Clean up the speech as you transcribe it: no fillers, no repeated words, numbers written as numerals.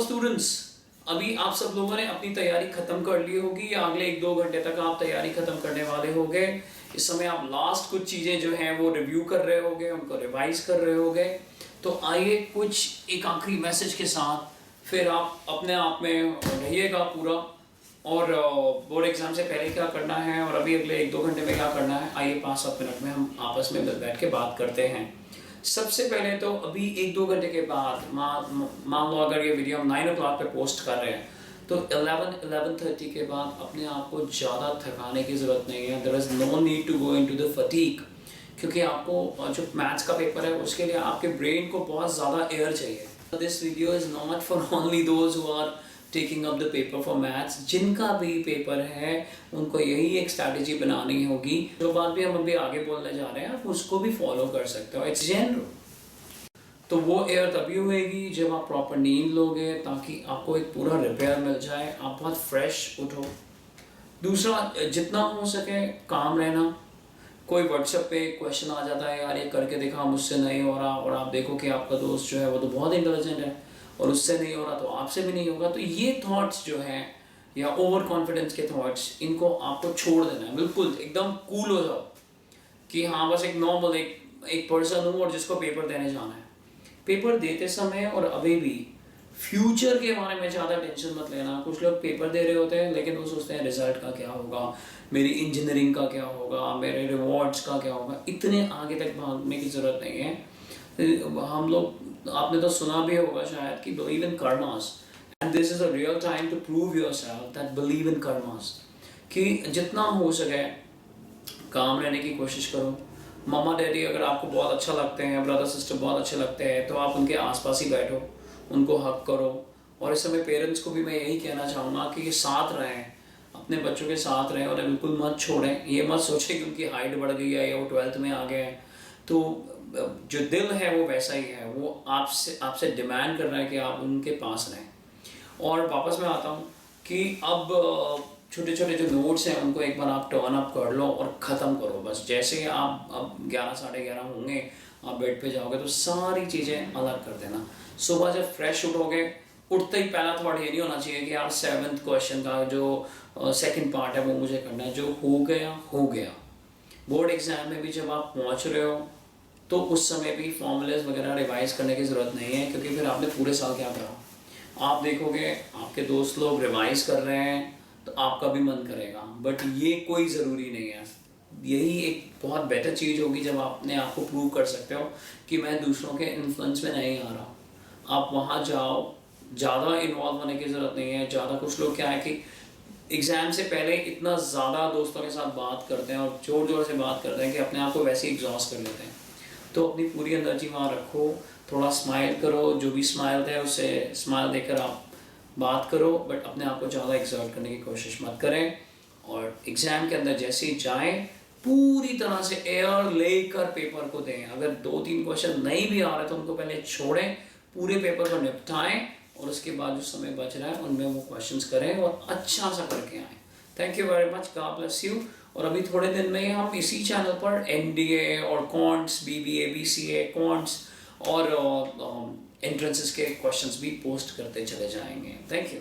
Students, अभी आप सब लोगों ने अपनी तैयारी खत्म कर ली होगी या अगले 1-2 घंटे तक आप तैयारी खत्म करने वाले होगे। इस समय आप लास्ट कुछ चीज़ें जो हैं वो रिव्यू कर रहे होगे, उनको रिवाइज कर रहे होगे। तो आइए कुछ एक आखिरी मैसेज के साथ फिर आप अपने आप में रहिएगा पूरा, और बोर्ड एग्जाम से पहले क्या करना है और अभी अगले 1-2 घंटे में क्या करना है, आइए 5-7 मिनट में हम आपस में बैठ के बात करते हैं। सबसे पहले तो अभी 1-2 घंटे के बाद मान लो अगर ये वीडियो हम 9 o'clock पे पोस्ट कर रहे हैं तो 11-11:30 के बाद अपने आप को ज़्यादा थकाने की ज़रूरत नहीं है। There is no need to go into the fatigue, क्योंकि आपको जो मैथ्स का पेपर है उसके लिए आपके ब्रेन को बहुत ज़्यादा एयर चाहिए। This video is not for only those who are taking up the paper for maths. जिनका भी पेपर है उनको यही एक स्ट्रैटेजी बनानी होगी। जो बात भी हम अभी आगे बोलने जा रहे हैं आप उसको भी फॉलो कर सकते हो, इट्स जनरल। तो वो एयर तभी होएगी जब आप प्रॉपर नींद लोगे, ताकि आपको एक पूरा रिपेयर मिल जाए, आप बहुत फ्रेश उठो। दूसरा, जितना हो सके काम रहना। कोई व्हाट्सएप पे क्वेश्चन आ जाता है, यार ये करके देखा मुझसे नहीं हो रहा, और आप देखो कि आपका दोस्त जो है वो तो बहुत इंटेलिजेंट है और उससे नहीं हो रहा तो आपसे भी नहीं होगा। तो ये थॉट्स जो हैं या ओवर कॉन्फिडेंस के थॉट्स, इनको आपको छोड़ देना है। बिल्कुल एकदम कूल हो जाओ कि हाँ बस एक नॉर्मल एक पर्सन हूँ और जिसको पेपर देने जाना है। पेपर देते समय और अभी भी फ्यूचर के बारे में ज़्यादा टेंशन मत लेना। कुछ लोग पेपर दे रहे होते हैं लेकिन वो सोचते हैं रिजल्ट का क्या होगा, मेरी इंजीनियरिंग का क्या होगा, मेरे रिवॉर्ड्स का क्या होगा। इतने आगे तक भागने की ज़रूरत नहीं है। हम लोग, आपने तो सुना भी होगा शायद कि believe in karmas, and this is a real time to prove yourself that believe in karmas. कि जितना हो सके काम रहने की कोशिश करो। मामा डैडी अगर आपको बहुत अच्छा लगते हैं, ब्रदर सिस्टर बहुत अच्छे लगते हैं, तो आप उनके आसपास ही बैठो, उनको हक करो। और इस समय पेरेंट्स को भी मैं यही कहना चाहूँगा कि साथ रहें, अपने बच्चों के साथ रहें और बिल्कुल मत छोड़ें। ये मत सोचें कि उनकी हाइट बढ़ गई है या वो 12th में आ गए हैं तो जो दिल है वो वैसा ही है, वो आपसे डिमांड कर रहा है कि आप उनके पास रहें। और वापस मैं आता हूँ कि अब छोटे छोटे जो नोट्स हैं उनको एक बार आप टर्न अप कर लो और ख़त्म करो। बस जैसे ही आप अब 11-11:30 होंगे, आप बेड पे जाओगे तो सारी चीज़ें अलग कर देना। सुबह जब फ्रेश उठोगे, उठते ही पहला थॉट ये नहीं होना चाहिए कि यार 7th क्वेश्चन का जो सेकंड पार्ट है वो मुझे करना है। जो हो गया हो गया। बोर्ड एग्जाम में भी जब आप पहुँच रहे हो तो उस समय भी फॉर्मूलेज वगैरह रिवाइज करने की ज़रूरत नहीं है, क्योंकि फिर आपने पूरे साल क्या करा। आप देखोगे आपके दोस्त लोग रिवाइज कर रहे हैं तो आपका भी मन करेगा, बट ये कोई ज़रूरी नहीं है। यही एक बहुत बेटर चीज़ होगी जब आप अपने आप को प्रूव कर सकते हो कि मैं दूसरों के इन्फ्लुएंस में नहीं आ रहा। आप वहाँ जाओ, ज़्यादा इन्वॉल्व होने की ज़रूरत नहीं है। ज़्यादा कुछ लोग क्या है कि एग्ज़ाम से पहले इतना ज़्यादा दोस्तों के साथ बात करते हैं और ज़ोर ज़ोर से बात करते हैं कि अपने आप को वैसे ही एग्जॉस्ट कर लेते हैं। तो अपनी पूरी एनर्जी वहाँ रखो, थोड़ा स्माइल करो, जो भी स्माइल है उससे स्माइल देकर आप बात करो, बट अपने आप को ज़्यादा एक्सर्ट करने की कोशिश मत करें। और एग्ज़ाम के अंदर जैसे ही जाएं, पूरी तरह से एयर लेकर पेपर को दें। अगर 2-3 क्वेश्चन नहीं भी आ रहे तो उनको पहले छोड़ें, पूरे पेपर को निपटाएं और उसके बाद जो समय बच रहा है उनमें वो क्वेश्चंस करें और अच्छा सा करके आएँ। Thank you very much, God bless you. और अभी थोड़े दिन में हम इसी चैनल पर एनडीए और कॉन्ट्स, बीबीए, बीसीए, कॉन्ट्स और एंट्रेंसेस के क्वेश्चंस भी पोस्ट करते चले जाएंगे। Thank you.